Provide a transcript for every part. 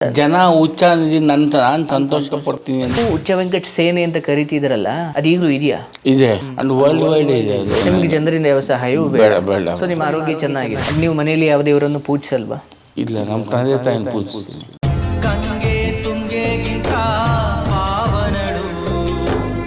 ಜನ ಹುಚ್ಚ ನಾನು ಸಂತೋಷ ಪಡ್ತೀನಿ ಅಂತ. ಹುಚ್ಚ ವೆಂಕಟ ಸೇನೆ ಅಂತ ಕರಿತಿದ್ರಲ್ಲ, ಅದು ಈಗಲೂ ಇದೆಯಾ? ಇದೆ, ಅದು ವರ್ಲ್ಡ್ ವೈಡ್ ಇದೆ. ಅದು ನಿಮ್ಗೆ ಜನರಿಂದ ಯಾವ ಸಹಾಯವೂ ಬೇಡ ಬೇಡ. ಸೊ ನಿಮ್ಮ ಆರೋಗ್ಯ ಚೆನ್ನಾಗಿದೆ. ನೀವು ಮನೆಯಲ್ಲಿ ಯಾವುದೇ ಇವರನ್ನು ಪೂಜಿಸಲ್ವಾ? ಇಲ್ಲ, ನಮ್ಮ ತಂದೆ ತಾಯಿನ ಪೂಜಿಸ್ತೀನಿ.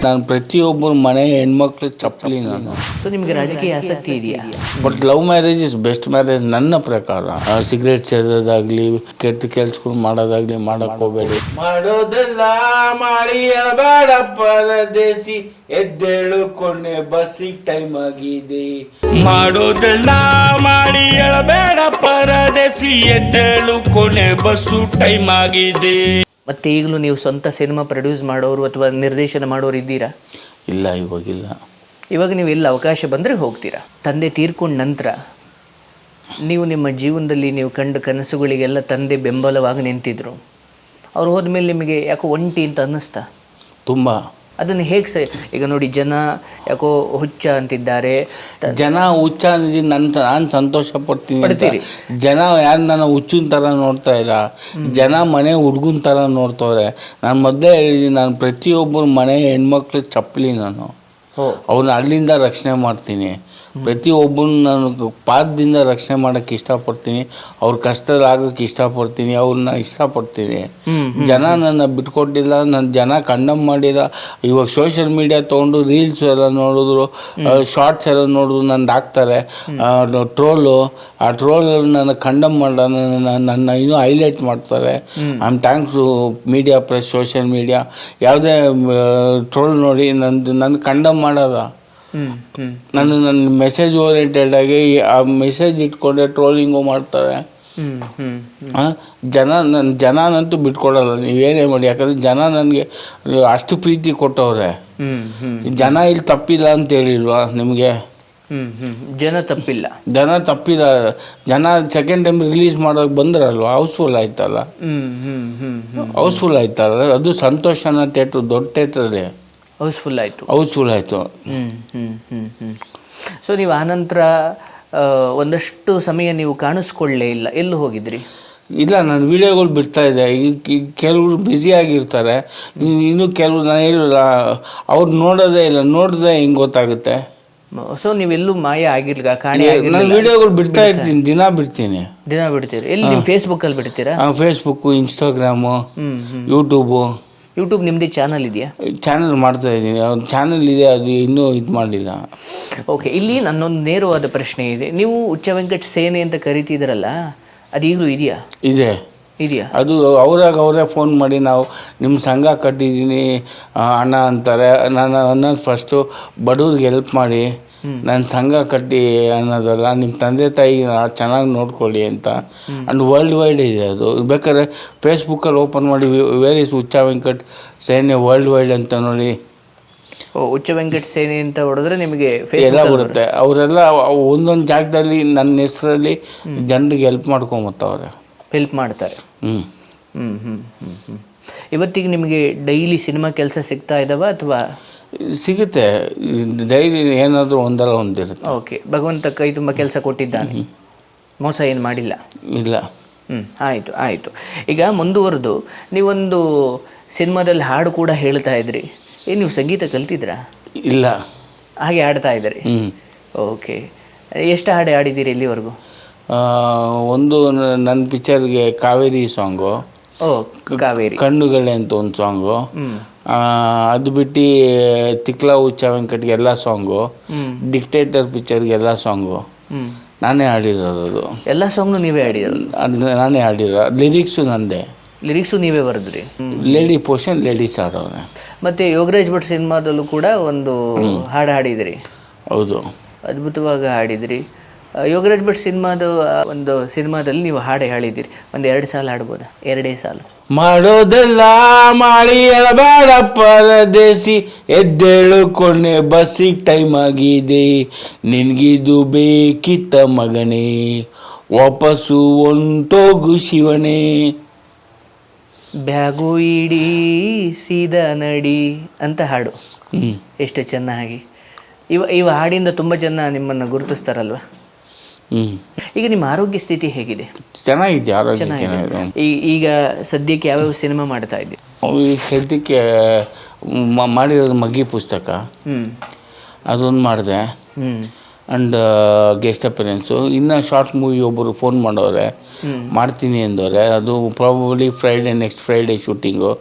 ನಾನು ಪ್ರತಿಯೊಬ್ಬರು ಮನೆ ಹೆಣ್ಮಕ್ಳು ಚಪ್ಪಲಿ ನಾನು. ಸೊ ನಿಮಗೆ ರಾಜಕೀಯ ಆಸಕ್ತಿ ಇದೆಯಾ? But love marriage is best marriage ನನ್ನ ಪ್ರಕಾರ. ಸಿಗರೇಟ್ ಸೇದೋದಾಗ್ಲಿ, ಕೆಟ್ಟ ಕೆಲ್ಸಗಳು ಮಾಡೋದಾಗ್ಲಿ ಮಾಡಕ್ ಹೋಗ್ಬೇಡಿ. ಮಾಡೋದೆಲ್ಲ ಮಾಡಿ ಬೇಡ ಪರದೇಸಿ, ಎದ್ದೇಳು ಕೊನೆ ಬಸ್ಸಿಗೆ ಟೈಮ್ ಆಗಿದೆ. ಮಾಡೋದೆಲ್ಲ ಮಾಡಿ ಬೇಡ ಪರದೇಸಿ, ಎದ್ದೇಳು ಕೊನೆ ಬಸ್ಸು ಟೈಮ್ ಆಗಿದೆ. ಮತ್ತೆ ಈಗಲೂ ನೀವು ಸ್ವಂತ ಸಿನಿಮಾ ಪ್ರೊಡ್ಯೂಸ್ ಮಾಡೋರು ಅಥವಾ ನಿರ್ದೇಶನ ಮಾಡೋರು ಇದ್ದೀರಾ? ಇಲ್ಲ, ಇವಾಗಿಲ್ಲ. ಇವಾಗ ನೀವು ಎಲ್ಲ ಅವಕಾಶ ಬಂದರೆ ಹೋಗ್ತೀರಾ? ತಂದೆ ತೀರ್ಕೊಂಡ ನಂತರ ನೀವು ನಿಮ್ಮ ಜೀವನದಲ್ಲಿ ನೀವು ಕಂಡ ಕನಸುಗಳಿಗೆಲ್ಲ ತಂದೆ ಬೆಂಬಲವಾಗಿ ನಿಂತಿದ್ರು. ಅವ್ರು ಹೋದ್ಮೇಲೆ ನಿಮಗೆ ಯಾಕೋ ಒಂಟಿ ಅಂತ ಅನ್ನಿಸ್ತಾ? ತುಂಬ. ಅದನ್ನು ಹೇಗೆ ಈಗ ನೋಡಿ, ಜನ ಯಾಕೋ ಹುಚ್ಚ ಅಂತಿದ್ದಾರೆ. ಜನ ಹುಚ್ಚ ನಾನು ಸಂತೋಷ ಪಡ್ತೀನಿ. ಜನ ಯಾರು ನನ್ನ ಹುಚ್ಚಿನ ಥರ ನೋಡ್ತಾ ಇಲ್ಲ, ಜನ ಮನೆ ಹುಡುಗನ ಥರ ನೋಡ್ತವ್ರೆ. ನಾನು ಮೊದಲೇ ಹೇಳಿದ್ದೀನಿ, ನಾನು ಪ್ರತಿಯೊಬ್ಬರು ಮನೆ ಹೆಣ್ಮಕ್ಳು ಚಪ್ಪಲಿ ನಾನು. ಅವ್ರನ್ನ ಅಲ್ಲಿಂದ ರಕ್ಷಣೆ ಮಾಡ್ತೀನಿ. ಪ್ರತಿಯೊಬ್ಬನ ನಾನು ಪಾದದಿಂದ ರಕ್ಷಣೆ ಮಾಡೋಕ್ಕೆ ಇಷ್ಟಪಡ್ತೀನಿ. ಅವ್ರ ಕಷ್ಟದಲ್ಲಿ ಆಗೋಕ್ಕೆ ಇಷ್ಟಪಡ್ತೀನಿ. ಅವ್ರನ್ನ ಇಷ್ಟಪಡ್ತೀನಿ. ಜನ ನನ್ನ ಬಿಟ್ಕೊಟ್ಟಿಲ್ಲ, ನನ್ನ ಜನ ಕಂಡಮ್ ಮಾಡಿಲ್ಲ. ಇವಾಗ ಸೋಷಿಯಲ್ ಮೀಡಿಯಾ ತೊಗೊಂಡು ರೀಲ್ಸ್ ಎಲ್ಲ ನೋಡಿದ್ರು, ಶಾರ್ಟ್ಸ್ ಎಲ್ಲ ನೋಡಿದ್ರು ನಂದು ಹಾಕ್ತಾರೆ ಟ್ರೋಲು. ಆ ಟ್ರೋಲ್ ನನ್ನ ಕಂಡಮ್ ಮಾಡ ನನ್ನ ಇನ್ನೂ ಹೈಲೈಟ್ ಮಾಡ್ತಾರೆ. I'm thanks media press, social media. ಯಾವುದೇ ಟ್ರೋಲ್ ನೋಡಿ ನನ್ನ ಕಂಡಮ್ ಮಾಡೋದ. ನನ್ನ ಮೆಸೇಜ್ ಓರಿಯೆಂಟೆಡ್ ಆಗಿ ಆ ಮೆಸೇಜ್ ಇಟ್ಕೊಂಡೆ ಟ್ರೋಲಿಂಗು ಮಾಡ್ತಾರೆ. ಜನನಂತೂ ಬಿಟ್ಕೊಡಲ್ಲ, ನೀವೇನೇ ಮಾಡಿ. ಯಾಕಂದರೆ ಜನ ನನಗೆ ಅಷ್ಟು ಪ್ರೀತಿ ಕೊಟ್ಟವ್ರೆ. ಜನ ಇಲ್ಲಿ ತಪ್ಪಿಲ್ಲ ಅಂತ ಹೇಳಿಲ್ವಾ ನಿಮಗೆ? ಜನ ತಪ್ಪಿಲ್ಲ, ಜನ ಸೆಕೆಂಡ್ ಟೈಮ್ ರಿಲೀಸ್ ಮಾಡೋಕೆ ಬಂದ್ರಲ್ವ, ಹೌಸ್ಫುಲ್ ಆಯ್ತಲ್ಲ. ಅದು ಸಂತೋಷನ ಥಿಯೇಟ್ರು, ದೊಡ್ಡ ಥಿಯೇಟ್ರಲ್ಲಿ ಹೌಸ್ಫುಲ್ ಆಯಿತು. ಸೊ ನೀವು ಆನಂತರ ಒಂದಷ್ಟು ಸಮಯ ನೀವು ಕಾಣಿಸ್ಕೊಳ್ಳೇ ಇಲ್ಲ. ಎಲ್ಲೂ ಹೋಗಿದ್ರಿ? ಇಲ್ಲ, ನಾನು ವೀಡಿಯೋಗಳು ಬಿಡ್ತಾ ಇದ್ದೆ. ಈಗ ಕೆಲವರು ಬ್ಯುಸಿಯಾಗಿರ್ತಾರೆ, ಇನ್ನೂ ಕೆಲವರು ನಾನು ಹೇಳಿಲ್ಲ, ಅವ್ರು ನೋಡೋದೇ ಇಲ್ಲ. ನೋಡಿದ್ರೆ ಹೆಂಗೆ ಗೊತ್ತಾಗುತ್ತೆ? ಸೊ ನೀವೆಲ್ಲೂ ಮಾಯ ಆಗಿರ್ಲಿಲ್ಲ, ಕಾಣೆ? ನಾನು ವೀಡಿಯೋಗಳು ಬಿಡ್ತಾ ಇರ್ತೀನಿ, ದಿನ ಬಿಡ್ತೀರಿ? ಎಲ್ಲಿ? ನಿಮ್ಮ ಫೇಸ್ಬುಕ್ಕಲ್ಲಿ ಬಿಡ್ತೀರಾ? ಫೇಸ್ಬುಕ್ಕು, ಇನ್ಸ್ಟಾಗ್ರಾಮು, ಯೂಟ್ಯೂಬ್ ನಿಮ್ಮದೇ ಚಾನಲ್ ಇದೆಯಾ? ಚಾನಲ್ ಮಾಡ್ತಾ ಇದ್ದೀನಿ. ಚಾನಲ್ ಇದೆ, ಅದು ಇನ್ನೂ ಇದು ಮಾಡಲಿಲ್ಲ. ಓಕೆ, ಇಲ್ಲಿ ನನ್ನೊಂದು ನೇರವಾದ ಪ್ರಶ್ನೆ ಇದೆ. ನೀವು ಹುಚ್ಚ ವೆಂಕಟ ಸೇನೆ ಅಂತ ಕರಿತಿದ್ರಲ್ಲ, ಅದು ಈಗಲೂ ಇದೆಯಾ? ಇದೆಯಾ? ಅದು ಅವರೇ ಫೋನ್ ಮಾಡಿ, ನಾವು ನಿಮ್ಮ ಸಂಘ ಕಟ್ಟಿದ್ದೀನಿ ಅಣ್ಣ ಅಂತಾರೆ. ನಾನು ಫಸ್ಟು ಬಡವ್ರಿಗೆ ಹೆಲ್ಪ್ ಮಾಡಿ, ನನ್ನ ಸಂಘ ಕಟ್ಟಿ ಅನ್ನೋದಲ್ಲ, ನಿಮ್ಮ ತಂದೆ ತಾಯಿ ಚೆನ್ನಾಗಿ ನೋಡ್ಕೊಳ್ಳಿ ಅಂತ. ಆ್ಯಂಡ್ ವರ್ಲ್ಡ್ ವೈಡ್ ಇದೆ ಅದು. ಬೇಕಾದ್ರೆ ಫೇಸ್ಬುಕ್ಕಲ್ಲಿ ಓಪನ್ ಮಾಡಿ, ವೇರ್ ಇಸ್ ಹುಚ್ಚ ವೆಂಕಟ ಸೇನೆ ವರ್ಲ್ಡ್ ವೈಡ್ ಅಂತ ನೋಡಿ. ಹುಚ್ಚ ವೆಂಕಟ ಸೇನೆ ಅಂತ ಹೊಡೆದ್ರೆ ನಿಮಗೆ ಎಲ್ಲ ಬರುತ್ತೆ. ಅವರೆಲ್ಲ ಒಂದೊಂದು ಜಾಗದಲ್ಲಿ ನನ್ನ ಹೆಸರಲ್ಲಿ ಜನರಿಗೆ ಹೆಲ್ಪ್ ಮಾಡ್ಕೊಂಬತ್ತವ್ರೆ, ಹೆಲ್ಪ್ ಮಾಡ್ತಾರೆ. ಇವತ್ತಿಗೆ ನಿಮಗೆ ಡೈಲಿ ಸಿನಿಮಾ ಕೆಲಸ ಸಿಗ್ತಾ ಇದ್ದಾವ ಅಥವಾ? ಸಿಗುತ್ತೆ, ಡೈಲಿ ಏನಾದರೂ ಒಂದಲ್ಲ ಒಂದಿರುತ್ತೆ. ಓಕೆ, ಭಗವಂತ ಕೈ ತುಂಬ ಕೆಲಸ ಕೊಟ್ಟಿದ್ದಾನೆ, ಮೋಸ ಏನು ಮಾಡಿಲ್ಲ. ಇಲ್ಲ. ಆಯಿತು. ಈಗ ಮುಂದುವರೆದು ನೀವೊಂದು ಸಿನಿಮಾದಲ್ಲಿ ಹಾಡು ಕೂಡ ಹೇಳ್ತಾ ಇದ್ರಿ. ನೀವು ಸಂಗೀತ ಕಲ್ತಿದ್ರಾ? ಇಲ್ಲ, ಹಾಗೆ ಹಾಡ್ತಾ ಇದ್ರಿ. ಓಕೆ, ಎಷ್ಟು ಹಾಡು ಹಾಡಿದ್ದೀರಿ ಇಲ್ಲಿವರೆಗೂ? ಒಂದು ನನ್ನ ಪಿಕ್ಚರ್ಗೆ ಕಾವೇರಿ ಸಾಂಗು, ಕಾವೇರಿ, ಕಣ್ಣುಗಳೇ ಅಂತ ಒಂದು ಸಾಂಗು. ಅದು ಬಿಟ್ಟು ತಿಕ್ಲ ಹುಚ್ಚ ವೆಂಕಟ್ಗೆ ಎಲ್ಲ ಸಾಂಗು, ಡಿಕ್ಟೇಟರ್ ಪಿಕ್ಚರ್ಗೆ ಎಲ್ಲ ಸಾಂಗು ನಾನೇ ಹಾಡಿರೋದು. ಅದು ಎಲ್ಲ ಸಾಂಗ್ನು ನೀವೇ ಹಾಡಿರೋದು? ನಾನೇ ಹಾಡಿರೋ. ಲಿರಿಕ್ಸು ನಂದೇ. ಲಿರಿಕ್ಸು ನೀವೇ ಬರೆದ್ರಿ? ಲೇಡಿ ಪೋರ್ಷನ್ ಲೇಡೀಸ್ ಹಾಡೋನೆ. ಮತ್ತು ಯೋಗರಾಜ್ ಭಟ್ ಸಿನಿಮಾದಲ್ಲೂ ಕೂಡ ಒಂದು ಹಾಡು ಹಾಡಿದ್ರಿ? ಹೌದು, ಅದ್ಭುತವಾಗಿ ಹಾಡಿದ್ರಿ. ಯೋಗರಾಜ್ ಭಟ್ ಒಂದು ಸಿನಿಮಾದಲ್ಲಿ ನೀವು ಹಾಡು ಹೇಳಿದ್ದೀರಿ. ಒಂದು 2 ಸಾಲ ಹಾಡ್ಬೋದಾ? 2 ಸಾಲು. ಮಾಡೋದೆಲ್ಲ ಮಾಡಿ ಬೇಡ ಪರದೇಸಿ, ಎದ್ದೇಳು ಕೊನೆ ಬಸ್ಸಿಗೆ ಟೈಮ್ ಆಗಿದೆ. ನಿನ್ಗಿದು ಬೇಕಿತ್ತ ಮಗನೇ, ವಾಪಸ್ಸು ಹೊಂಟೋಗು ಶಿವನೇ. ಬ್ಯಾಗು ಇಡೀ ಸೀದಾ ನಡಿ ಅಂತ ಹಾಡು. ಎಷ್ಟು ಚೆನ್ನಾಗಿ. ಇವ ಹಾಡಿಂದ ತುಂಬ ಜನ ನಿಮ್ಮನ್ನು ಗುರುತಿಸ್ತಾರಲ್ವ? ಈಗ ನಿಮ್ಮ ಆರೋಗ್ಯ ಸ್ಥಿತಿ ಹೇಗಿದೆ? ಚೆನ್ನಾಗಿದೆ, ಆರೋಗ್ಯ ಚೆನ್ನಾಗಿದೆ. ಈಗ ಸದ್ಯಕ್ಕೆ ಯಾವ್ಯಾವ ಸಿನಿಮಾ ಮಾಡ್ತಾ ಇದ್ದೀವಿ? ಈ ಸದ್ಯಕ್ಕೆ ಮಾಡಿರೋದು ಮಗ್ಗಿ ಪುಸ್ತಕ, ಅದೊಂದು ಮಾಡಿದೆ. And guest appearance. ಇನ್ನು ಶಾರ್ಟ್ ಮೂವಿ ಒಬ್ಬರು ಫೋನ್ ಮಾಡೋರೆ, ಮಾಡ್ತೀನಿ ಅಂದವ್ರೆ. ಅದು ಪ್ರಾಬಬ್ಲಿ ನೆಕ್ಸ್ಟ್ ಫ್ರೈಡೇ ಶೂಟಿಂಗು.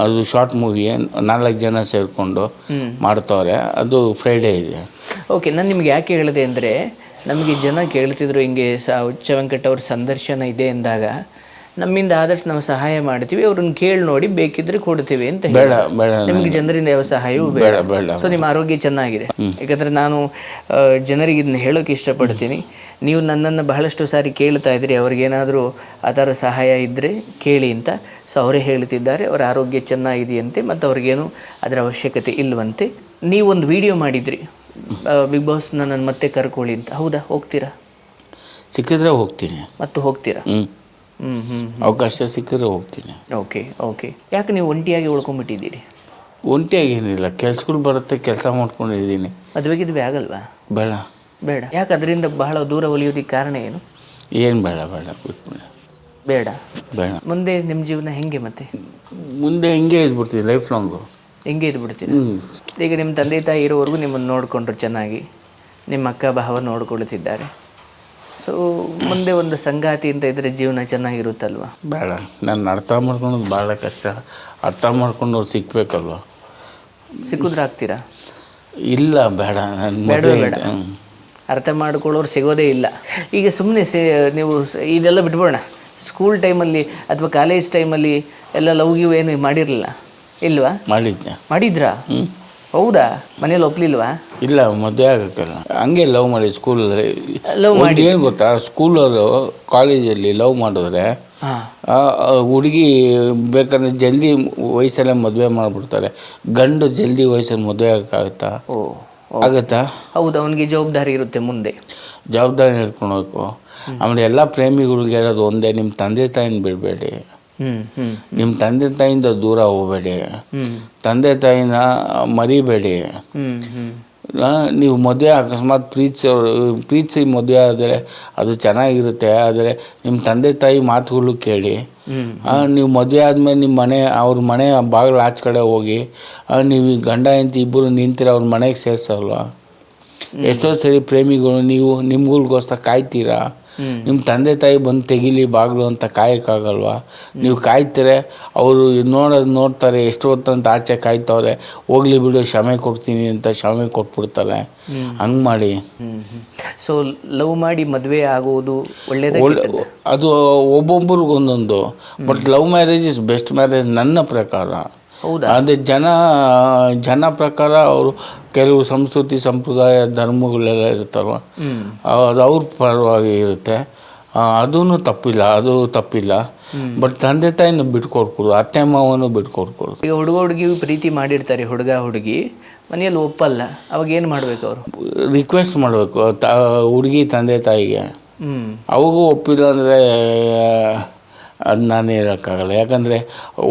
ಅದು ಶಾರ್ಟ್ ಮೂವಿ 4 ಜನ ಸೇರಿಕೊಂಡು ಮಾಡ್ತವ್ರೆ. ಅದು ಫ್ರೈಡೇ ಇದೆ. ಓಕೆ, ನಾನು ನಿಮ್ಗೆ ಯಾಕೆ ಹೇಳಿದೆ ಅಂದರೆ, ನಮಗೆ ಜನ ಕೇಳ್ತಿದ್ರು ಹಿಂಗೆ ಹುಚ್ಚ ವೆಂಕಟ್ ಅವ್ರ ಸಂದರ್ಶನ ಇದೆ ಅಂದಾಗ ನಮ್ಮಿಂದ ಆದಷ್ಟು ನಾವು ಸಹಾಯ ಮಾಡ್ತೀವಿ, ಅವ್ರನ್ನ ಕೇಳಿ ನೋಡಿ ಬೇಕಿದ್ರೆ ಕೊಡ್ತೀವಿ ಅಂತ. ಬೇಡ ಬೇಡ, ನಿಮಗೆ ಜನರಿಂದ ಯಾವ ಸಹಾಯವೂ ಬೇಡ. ಸೊ ನಿಮ್ಮ ಆರೋಗ್ಯ ಚೆನ್ನಾಗಿದೆ. ಯಾಕಂದರೆ ನಾನು ಜನರಿಗೆ ಇದನ್ನ ಹೇಳೋಕೆ ಇಷ್ಟಪಡ್ತೀನಿ. ನೀವು ನನ್ನನ್ನು ಬಹಳಷ್ಟು ಸಾರಿ ಕೇಳ್ತಾ ಇದ್ರಿ ಅವ್ರಿಗೇನಾದರೂ ಆ ಥರ ಸಹಾಯ ಇದ್ದರೆ ಕೇಳಿ ಅಂತ. ಸೊ ಅವರೇ ಹೇಳ್ತಿದ್ದಾರೆ ಅವರ ಆರೋಗ್ಯ ಚೆನ್ನಾಗಿದೆಯಂತೆ ಮತ್ತು ಅವ್ರಿಗೇನು ಅದರ ಅವಶ್ಯಕತೆ ಇಲ್ಲವಂತೆ. ನೀವೊಂದು ವಿಡಿಯೋ ಮಾಡಿದ್ರಿ, ಬಿಗ್ ಬಾಸ್ ನನ್ನ ಮತ್ತೆ ಕರ್ಕೊಳ್ಳಿ ಅಂತ. ಹೌದಾ? ಹೋಗ್ತೀರಾ? ಸಿಕ್ಕಿದ್ರೆ ಹೋಗ್ತೀನಿ. ಮತ್ತು ಹೋಗ್ತೀರಾ? ಅವಕಾಶ ಸಿಕ್ಕಿದ್ರೆ ಹೋಗ್ತೀನಿ. Okay okay. ಯಾಕೆ ನೀವು ಒಂಟಿಯಾಗಿ ಉಳ್ಕೊಂಡ್ಬಿಟ್ಟಿದ್ದೀರಿ? ಒಂಟಿಯಾಗಿ ಏನಿಲ್ಲ, ಕೆಲ್ಸಗಳು ಬರುತ್ತೆ, ಕೆಲಸ ಮಾಡ್ಕೊಂಡಿದ್ದೀನಿ. ಮದುವೆಗಿದ್ವಿ ಆಗಲ್ವಾ? ಬೇಡ ಬೇಡ. ಯಾಕೆ ಅದರಿಂದ ಬಹಳ ದೂರ ಒಲಿಯೋದಕ್ಕೆ ಕಾರಣ ಏನು? ಏನು ಬೇಡ ಬೇಡ ಬಿಟ್ಬಿಡ. ಬೇಡ ಬೇಡ. ಮುಂದೆ ನಿಮ್ಮ ಜೀವನ ಹೆಂಗೆ? ಮತ್ತೆ ಮುಂದೆ ಹಿಂಗೆ ಇದ್ಬಿಡ್ತೀವಿ, ಲೈಫ್ ಲಾಂಗು ಹೆಂಗೆ ಇದ್ಬಿಡ್ತೀರಿ? ಈಗ ನಿಮ್ಮ ತಂದೆ ತಾಯಿ ಇರೋವರೆಗೂ ನಿಮ್ಮನ್ನು ನೋಡಿಕೊಂಡ್ರು ಚೆನ್ನಾಗಿ, ನಿಮ್ಮ ಅಕ್ಕ ಭಾವ ನೋಡ್ಕೊಳ್ತಿದ್ದಾರೆ. ಸೊ ಮುಂದೆ ಒಂದು ಸಂಗಾತಿ ಅಂತ ಇದ್ದರೆ ಜೀವನ ಚೆನ್ನಾಗಿರುತ್ತಲ್ವ? ಬೇಡ, ನಾನು ಅರ್ಥ ಮಾಡ್ಕೊಳೋದು ಭಾಳ ಕಷ್ಟ. ಅರ್ಥ ಮಾಡ್ಕೊಂಡವ್ರು ಸಿಗ್ಬೇಕಲ್ವ? ಸಿಕ್ಕಿದ್ರೆ ಆಗ್ತೀರಾ? ಇಲ್ಲ, ಬೇಡ. ಬೇಡ ಬೇಡ, ಅರ್ಥ ಮಾಡ್ಕೊಳ್ಳೋರು ಸಿಗೋದೇ ಇಲ್ಲ. ಈಗ ಸುಮ್ಮನೆ ನೀವು ಇದೆಲ್ಲ ಬಿಟ್ಬೋಣ. ಸ್ಕೂಲ್ ಟೈಮಲ್ಲಿ ಅಥವಾ ಕಾಲೇಜ್ ಟೈಮಲ್ಲಿ ಎಲ್ಲ ಲವ್ ಗಿವ್ ಏನು ಮಾಡಿರಲಿಲ್ಲ? ಇಲ್ವಾ? ಮಾಡಿದ್ರಾ? ಹೌದಾ? ಮನೇಲಿ ಒಪ್ಲಿಲ್ವಾ? ಇಲ್ಲ, ಮದುವೆ ಆಗಕ್ಕಲ್ಲ, ಹಂಗೆ ಲವ್ ಮಾಡಿ ಸ್ಕೂಲಲ್ಲಿ. ಲವ್ ಮಾಡಿ ಏನು ಗೊತ್ತಾ, ಸ್ಕೂಲವರು ಕಾಲೇಜಲ್ಲಿ ಲವ್ ಮಾಡಿದ್ರೆ ಹುಡುಗಿ ಬೇಕಾದ್ರೆ ಜಲ್ದಿ ವಯಸ್ಸಲ್ಲೇ ಮದುವೆ ಮಾಡಿಬಿಡ್ತಾರೆ. ಗಂಡು ಜಲ್ದಿ ವಯಸ್ಸಲ್ಲಿ ಮದುವೆ ಆಗೋಕ್ಕಾಗತ್ತಾ? ಆಗತ್ತಾ? ಹೌದು, ಅವನಿಗೆ ಜವಾಬ್ದಾರಿ ಇರುತ್ತೆ, ಮುಂದೆ ಜವಾಬ್ದಾರಿ ಹಿಡ್ಕೊಳ್ಬೇಕು. ಆಮೇಲೆ ಎಲ್ಲ ಪ್ರೇಮಿಗಳಿಗೆ ಹೇಳೋದು ಒಂದೇ, ನಿಮ್ಮ ತಂದೆ ತಾಯಿನ ಬಿಡಬೇಡಿ, ನಿಮ್ಮ ತಂದೆ ತಾಯಿಯಿಂದ ದೂರ ಹೋಗಬೇಡಿ, ತಂದೆ ತಾಯಿನ ಮರಿಬೇಡಿ. ನೀವು ಮದುವೆ ಅಕಸ್ಮಾತ್ ಪ್ರೀತಿಸಿ ಮದುವೆ ಆದರೆ ಅದು ಚೆನ್ನಾಗಿರುತ್ತೆ. ಆದರೆ ನಿಮ್ಮ ತಂದೆ ತಾಯಿ ಮಾತುಗಳು ಕೇಳಿ. ನೀವು ಮದುವೆ ಆದಮೇಲೆ ನಿಮ್ಮ ಅವ್ರ ಮನೆ ಬಾಗಿಲು ಆಚೆ ಕಡೆ ಹೋಗಿ ನೀವು ಗಂಡ ಹೆಂಡತಿ ಇಬ್ಬರು ನಿಂತಿರೋ ಅವ್ರ ಮನೆಗೆ ಸೇರಿಸಲ್ವ? ಎಷ್ಟೋ ಸರಿ ಪ್ರೇಮಿಗಳು ನೀವು ನಿಮ್ಗಳಿಗೋಸ್ಕರ ಕಾಯ್ತೀರಾ. ನಿಮ್ಮ ತಂದೆ ತಾಯಿ ಬಂದು ತೆಗಿಲಿ ಬಾಗಿಲು ಅಂತ ಕಾಯೋಕ್ಕಾಗಲ್ವ? ನೀವು ಕಾಯ್ತಾರೆ, ಅವರು ನೋಡ್ತಾರೆ ಎಷ್ಟು ಹೊತ್ತಂತ ಆಚೆ ಕಾಯ್ತವ್ರೆ, ಹೋಗ್ಲಿ ಬಿಡು ಕ್ಷಮೆ ಕೊಡ್ತೀನಿ ಅಂತ ಕ್ಷಮೆ ಕೊಟ್ಬಿಡ್ತಾರೆ. ಹಂಗೆ ಮಾಡಿ. ಸೊ ಲವ್ ಮಾಡಿ ಮದುವೆ ಆಗೋದು ಒಳ್ಳೆಯದು. ಅದು ಒಬ್ಬೊಬ್ರಿಗೊಂದೊಂದು. But love marriage is best marriage ನನ್ನ ಪ್ರಕಾರ. ಹೌದಾ? ಅದೇ ಜನ ಪ್ರಕಾರ ಅವರು ಕೆಲವು ಸಂಸ್ಕೃತಿ ಸಂಪ್ರದಾಯ ಧರ್ಮಗಳೆಲ್ಲ ಇರ್ತಾವ, ಅದು ಅವ್ರ ಪರವಾಗಿ ಇರುತ್ತೆ. ಅದೂ ತಪ್ಪಿಲ್ಲ. ಬಟ್ ತಂದೆ ತಾಯಿನ ಬಿಟ್ಕೊಡ್ಕೊಡು, ಅತ್ತೆ ಮಾವನು ಬಿಟ್ಕೊಡ್ಕೊಡು. ಈಗ ಹುಡುಗಿ ಪ್ರೀತಿ ಮಾಡಿರ್ತಾರೆ, ಹುಡುಗಿ ಮನೆಯಲ್ಲಿ ಒಪ್ಪಲ್ಲ, ಅವಾಗ ಏನು ಮಾಡ್ಬೇಕು? ಅವರು ರಿಕ್ವೆಸ್ಟ್ ಮಾಡಬೇಕು ಹುಡುಗಿ ತಂದೆ ತಾಯಿಗೆ. ಅವಾಗೂ ಒಪ್ಪಿಲ್ಲ ಅಂದರೆ ಅದು ನಾನೇ ಹೇಳೋಕ್ಕಾಗಲ್ಲ. ಯಾಕಂದರೆ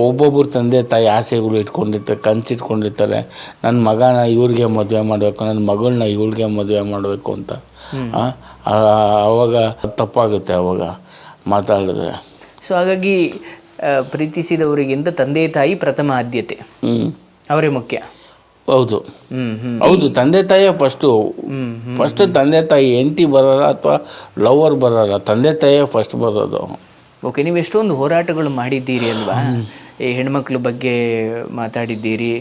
ಒಬ್ಬೊಬ್ಬರು ತಂದೆ ತಾಯಿ ಆಸೆಗಳು ಇಟ್ಕೊಂಡಿರ್ತಾರೆ, ಕನಸಿಟ್ಕೊಂಡಿರ್ತಾರೆ. ನನ್ನ ಮಗನ ಇವ್ರಿಗೆ ಮದುವೆ ಮಾಡಬೇಕು, ನನ್ನ ಮಗಳನ್ನ ಇವ್ಳಿಗೆ ಮದುವೆ ಮಾಡಬೇಕು ಅಂತ. ಆವಾಗ ತಪ್ಪಾಗುತ್ತೆ, ಅವಾಗ ಮಾತಾಡಿದ್ರೆ. ಸೊ ಹಾಗಾಗಿ ಪ್ರೀತಿಸಿದವರಿಗಿಂತ ತಂದೆ ತಾಯಿ ಪ್ರಥಮ ಆದ್ಯತೆ, ಅವರೇ ಮುಖ್ಯ. ಹೌದು, ತಂದೆ ತಾಯಿಯೇ ಫಸ್ಟು ತಂದೆ ತಾಯಿ. ಹೆಂಡತಿ ಬರೋಲ್ಲ ಅಥವಾ ಲವರ್ ಬರೋಲ್ಲ, ತಂದೆ ತಾಯಿಯೇ ಫಸ್ಟ್ ಬರೋದು. ಓಕೆ, ನೀವು ಎಷ್ಟೊಂದು ಹೋರಾಟಗಳು ಮಾಡಿದ್ದೀರಿ ಅಲ್ವಾ? ಈ ಹೆಣ್ಮಕ್ಳ ಬಗ್ಗೆ ಮಾತಾಡಿದ್ದೀರಿ,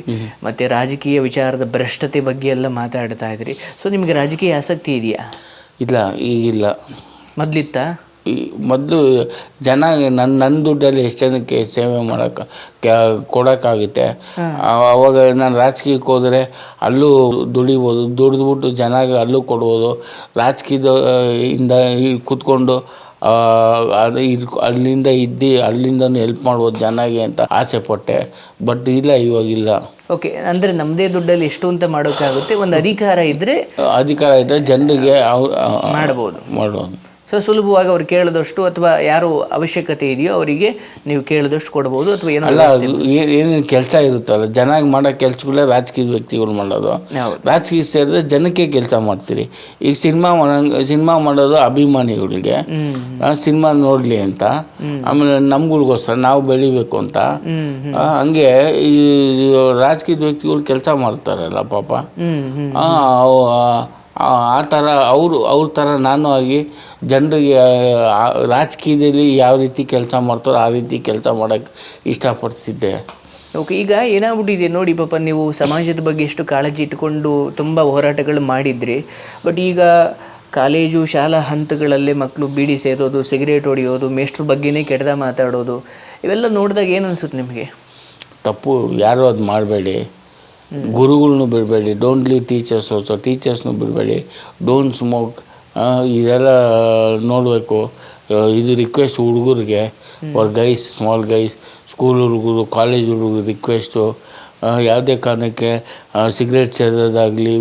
ಮತ್ತು ರಾಜಕೀಯ ವಿಚಾರದ ಭ್ರಷ್ಟತೆ ಬಗ್ಗೆ ಎಲ್ಲ ಮಾತಾಡ್ತಾ ಇದ್ದೀರಿ. ಸೊ ನಿಮಗೆ ರಾಜಕೀಯ ಆಸಕ್ತಿ ಇದೆಯಾ? ಇಲ್ಲ, ಈಗಿಲ್ಲ. ಮೊದಲಿತ್ತಾ? ಮೊದಲು ಜನ ನನ್ನ ದುಡ್ಡಲ್ಲಿ ಎಷ್ಟು ಜನಕ್ಕೆ ಸೇವೆ ಕೊಡೋಕ್ಕಾಗುತ್ತೆ. ಅವಾಗ ನಾನು ರಾಜಕೀಯಕ್ಕೆ ಹೋದರೆ ಅಲ್ಲೂ ದುಡಿಬೋದು, ದುಡಿದ್ಬಿಟ್ಟು ಜನಗೆ ಅಲ್ಲೂ ಕೊಡ್ಬೋದು. ರಾಜಕೀಯದಿಂದ ಕೂತ್ಕೊಂಡು ಅಲ್ಲಿಂದನೂ ಹೆಲ್ಪ್ ಮಾಡ್ಬೋದು ಜನಗೆ ಅಂತ ಆಸೆ ಪಟ್ಟೆ. ಬಟ್ ಇಲ್ಲ, ಇವಾಗಿಲ್ಲ. ಓಕೆ, ಅಂದರೆ ನಮ್ಮದೇ ದುಡ್ಡಲ್ಲಿ ಎಷ್ಟು ಅಂತ ಮಾಡೋಕ್ಕಾಗುತ್ತೆ? ಒಂದು ಅಧಿಕಾರ ಇದ್ದರೆ ಜನರಿಗೆ ಮಾಡ್ಬೋದು. ಸೊ ಸೊ ಸುಲಭವಾಗಿ ಅವ್ರು ಕೇಳಿದಷ್ಟು ಅಥವಾ ಯಾರು ಅವಶ್ಯಕತೆ ಇದೆಯೋ ಅವರಿಗೆ ನೀವು ಕೇಳಿದಷ್ಟು ಕೊಡ್ಬೋದು ಅಥವಾ ಏನೋ ಅಲ್ಲ ಏನೇನು ಕೆಲಸ ಇರುತ್ತಲ್ಲ ಜನಾಗಿ ಮಾಡೋ ಕೆಲಸಗಳೇ ರಾಜಕೀಯ ವ್ಯಕ್ತಿಗಳು ಮಾಡೋದು. ರಾಜಕೀಯ ಸೇರಿದ್ರೆ ಜನಕ್ಕೆ ಕೆಲಸ ಮಾಡ್ತೀರಿ. ಈಗ ಸಿನಿಮಾ ಮಾಡೋದು ಅಭಿಮಾನಿಗಳಿಗೆ ಸಿನಿಮಾ ನೋಡಲಿ ಅಂತ, ಆಮೇಲೆ ನಮ್ಗಳಿಗೋಸ್ಕರ ನಾವು ಬೆಳಿಬೇಕು ಅಂತ. ಹಂಗೆ ಈ ರಾಜಕೀಯ ವ್ಯಕ್ತಿಗಳು ಕೆಲಸ ಮಾಡ್ತಾರಲ್ಲ ಪಾಪ, ಆ ಥರ ಅವ್ರ ಥರ ನಾನು ಆಗಿ ಜನರಿಗೆ ರಾಜಕೀಯದಲ್ಲಿ ಯಾವ ರೀತಿ ಕೆಲಸ ಮಾಡ್ತಾರೋ ಆ ರೀತಿ ಕೆಲಸ ಮಾಡೋಕ್ಕೆ ಇಷ್ಟಪಡ್ತಿದ್ದೆ. ಓಕೆ, ಈಗ ಏನಾಗ್ಬಿಟ್ಟಿದೆ ನೋಡಿ ಪಾಪ, ನೀವು ಸಮಾಜದ ಬಗ್ಗೆ ಎಷ್ಟು ಕಾಳಜಿ ಇಟ್ಕೊಂಡು ತುಂಬ ಹೋರಾಟಗಳು ಮಾಡಿದ್ರಿ. ಬಟ್ ಈಗ ಕಾಲೇಜು ಶಾಲಾ ಹಂತಗಳಲ್ಲೇ ಮಕ್ಕಳು ಬೀಡಿ ಸೇದೋದು, ಸಿಗರೇಟ್ ಹೊಡೆಯೋದು, ಮೇಷ್ಟ್ರ ಬಗ್ಗೆನೇ ಕೆಟ್ಟದ ಮಾತಾಡೋದು, ಇವೆಲ್ಲ ನೋಡಿದಾಗ ಏನು ಅನ್ಸುತ್ತೆ ನಿಮಗೆ? ತಪ್ಪು, ಯಾರು ಅದು ಮಾಡಬೇಡಿ. ಗುರುಗಳ್ನು ಬಿಡಬೇಡಿ. Don't leave teachers also. ಟೀಚರ್ಸ್ನು ಬಿಡಬೇಡಿ. Don't smoke. ಇದೆಲ್ಲ ನೋಡಬೇಕು. ಇದು ರಿಕ್ವೆಸ್ಟ್ ಹುಡುಗರಿಗೆ, ಅವ್ರ ಗೈಸ್, ಸ್ಮಾಲ್ ಗೈಸ್, ಸ್ಕೂಲ್ ಹುಡುಗರು, ಕಾಲೇಜ್ ಹುಡುಗರು ರಿಕ್ವೆಸ್ಟು. ಯಾವುದೇ ಕಾರಣಕ್ಕೆ ಸಿಗರೇಟ್ ಸೇದೋದಾಗಲಿ,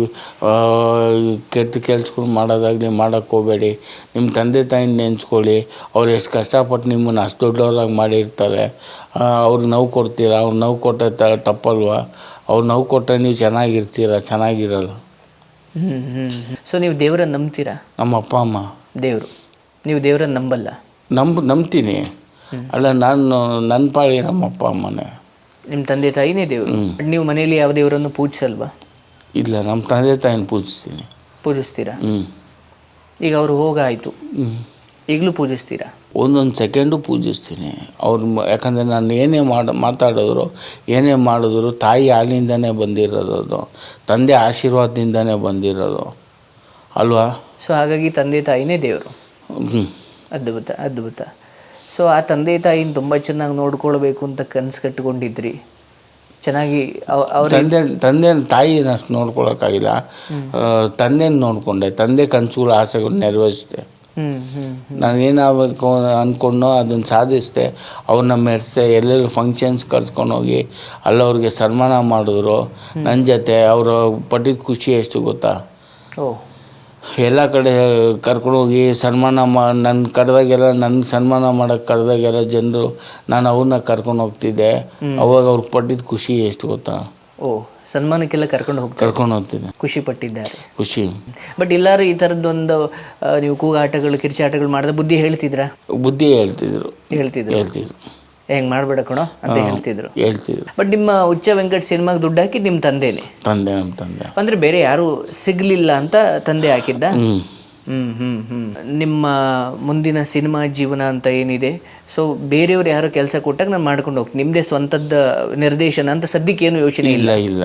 ಕೆಟ್ಟ ಕೆಲಸಗಳು ಮಾಡೋದಾಗಲಿ ಮಾಡೋಕ್ಕೆ ಹೋಗಬೇಡಿ. ನಿಮ್ಮ ತಂದೆ ತಾಯಿನ ನೆನೆಸ್ಕೊಳ್ಳಿ. ಅವ್ರು ಎಷ್ಟು ಕಷ್ಟಪಟ್ಟು ನಿಮ್ಮನ್ನು ಅಷ್ಟು ದೊಡ್ಡವರಾಗಿ ಮಾಡಿರ್ತಾರೆ. ಅವ್ರಿಗೆ ನೋವು ಕೊಡ್ತೀರಾ, ಅವ್ರು ನೋವು ಕೊಟ್ಟ ತಪ್ಪಲ್ವಾ? ಅವ್ರು ನೋವು ಕೊಟ್ಟರೆ ನೀವು ಚೆನ್ನಾಗಿರಲ್ಲ. ಸೊ ನೀವು ದೇವರನ್ನು ನಂಬ್ತೀರಾ? ನಮ್ಮ ಅಪ್ಪ ಅಮ್ಮ ದೇವರು, ನೀವು ದೇವರನ್ನು ನಂಬಲ್ಲ? ನಂಬ್ತೀನಿ. ಅಲ್ಲ, ನನ್ನ ಪಾಳಿ ನಮ್ಮ ಅಪ್ಪ ಅಮ್ಮನೇ. ನಿಮ್ಮ ತಂದೆ ತಾಯಿನೇ ದೇವರು. ನೀವು ಮನೆಯಲ್ಲಿ ಯಾವ ದೇವರನ್ನು ಪೂಜಿಸಲ್ವಾ? ಇಲ್ಲ, ನಮ್ಮ ತಂದೆ ತಾಯಿನ ಪೂಜಿಸ್ತೀನಿ. ಪೂಜಿಸ್ತೀರಾ? ಈಗ ಅವರು ಹೋಗಾಯಿತು, ಈಗಲೂ ಪೂಜಿಸ್ತೀರಾ? ಒಂದೊಂದು ಸೆಕೆಂಡು ಪೂಜಿಸ್ತೀನಿ ಅವ್ರು. ಯಾಕಂದರೆ ನಾನು ಏನೇ ಮಾತಾಡಿದ್ರು ಏನೇ ಮಾಡಿದ್ರು ತಾಯಿ ಹಾಲಿಂದನೇ ಬಂದಿರೋದು, ಅದು ತಂದೆ ಆಶೀರ್ವಾದದಿಂದನೇ ಬಂದಿರೋದು ಅಲ್ವಾ? ಸೊ ಹಾಗಾಗಿ ತಂದೆ ತಾಯಿನೇ ದೇವರು. ಅದ್ಭುತ, ಅದ್ಭುತ. ಸೊ ಆ ತಂದೆ ತಾಯಿನ ತುಂಬ ಚೆನ್ನಾಗಿ ನೋಡ್ಕೊಳ್ಬೇಕು ಅಂತ ಕನಸು ಕಟ್ಕೊಂಡಿದ್ರಿ. ಚೆನ್ನಾಗಿ ಅವ್ರ ತಂದೆ ತಾಯಿನ ಅಷ್ಟು ನೋಡ್ಕೊಳಕ್ಕಾಗಿಲ್ಲ. ತಂದೆನ ನೋಡಿಕೊಂಡೆ. ತಂದೆ ಕನಸುಗಳು, ಆಸೆಗಳು ನೆರವೇರಿಸಿದೆ. ನಾನು ಏನಾಗಬೇಕು ಅಂದ್ಕೊಂಡೋ ಅದನ್ನು ಸಾಧಿಸಿದೆ. ಅವ್ರನ್ನ ಮೆರೆಸಿದೆ. ಎಲ್ಲೆಲ್ಲಿ ಫಂಕ್ಷನ್ಸ್ ಕರ್ಸ್ಕೊಂಡೋಗಿ ಅಲ್ಲವ್ರಿಗೆ ಸನ್ಮಾನ ಮಾಡಿದ್ರು ನನ್ನ ಜೊತೆ. ಅವರು ಪಟ್ಟಿದ ಖುಷಿ ಎಷ್ಟು ಗೊತ್ತಾ? ಎಲ್ಲ ಕಡೆ ಕರ್ಕೊಂಡೋಗಿ ಸನ್ಮಾನ ನನ್ನ ಕರೆದಾಗೆಲ್ಲ, ನನ್ನ ಸನ್ಮಾನ ಮಾಡೋಕ್ಕೆ ಕರೆದಾಗೆಲ್ಲ ಜನರು ನಾನು ಅವ್ರನ್ನ ಕರ್ಕೊಂಡು ಹೋಗ್ತಿದ್ದೆ. ಅವಾಗ ಅವ್ರಿಗೆ ಪಟ್ಟಿದ ಖುಷಿ ಎಷ್ಟು ಗೊತ್ತಾ? ಸನ್ಮಾನಕ್ಕೆಲ್ಲ ಕರ್ಕೊಂಡು ಹೋಗ್ತಿದ್ದೆ. ಖುಷಿ ಪಟ್ಟಿದ್ದಾರೆ. ಖುಷಿ. ಬಟ್ ಎಲ್ಲರೂ ಈ ಥರದ್ದೊಂದು ನೀವು ಕೂಗಾಟಗಳು, ಕಿರ್ಚಾಟಗಳು ಮಾಡಿದ್ರೆ ಬುದ್ಧಿ ಹೇಳ್ತಿದ್ರಾ? ಬುದ್ಧಿ ಹೇಳ್ತಿದ್ರು. ಹೆಂಗೆ ಮಾಡಬೇಡ ಕಣೋ ಅಂತ ಹೇಳ್ತಿದ್ರು. ಬಟ್ ನಿಮ್ಮ ಹುಚ್ಚ ವೆಂಕಟ್ ಸಿನಿಮಾಗೆ ದುಡ್ಡು ಹಾಕಿದ್ದು ನಿಮ್ಮ ತಂದೆನೇ? ನಮ್ಮ ತಂದೆ. ಅಂದರೆ ಬೇರೆ ಯಾರೂ ಸಿಗಲಿಲ್ಲ ಅಂತ ತಂದೆ ಹಾಕಿದ್ದ? ನಿಮ್ಮ ಮುಂದಿನ ಸಿನಿಮಾ ಜೀವನ ಅಂತ ಏನಿದೆ, ಸೊ ಬೇರೆಯವ್ರು ಯಾರೋ ಕೆಲಸ ಕೊಟ್ಟಾಗ ನಾನು ಮಾಡ್ಕೊಂಡು ಹೋಗ್ತೀನಿ, ನಿಮ್ಮದೇ ಸ್ವಂತದ ನಿರ್ದೇಶನ ಅಂತ ಸದ್ಯಕ್ಕೆ ಏನು ಯೋಚನೆ ಇಲ್ಲ? ಇಲ್ಲ.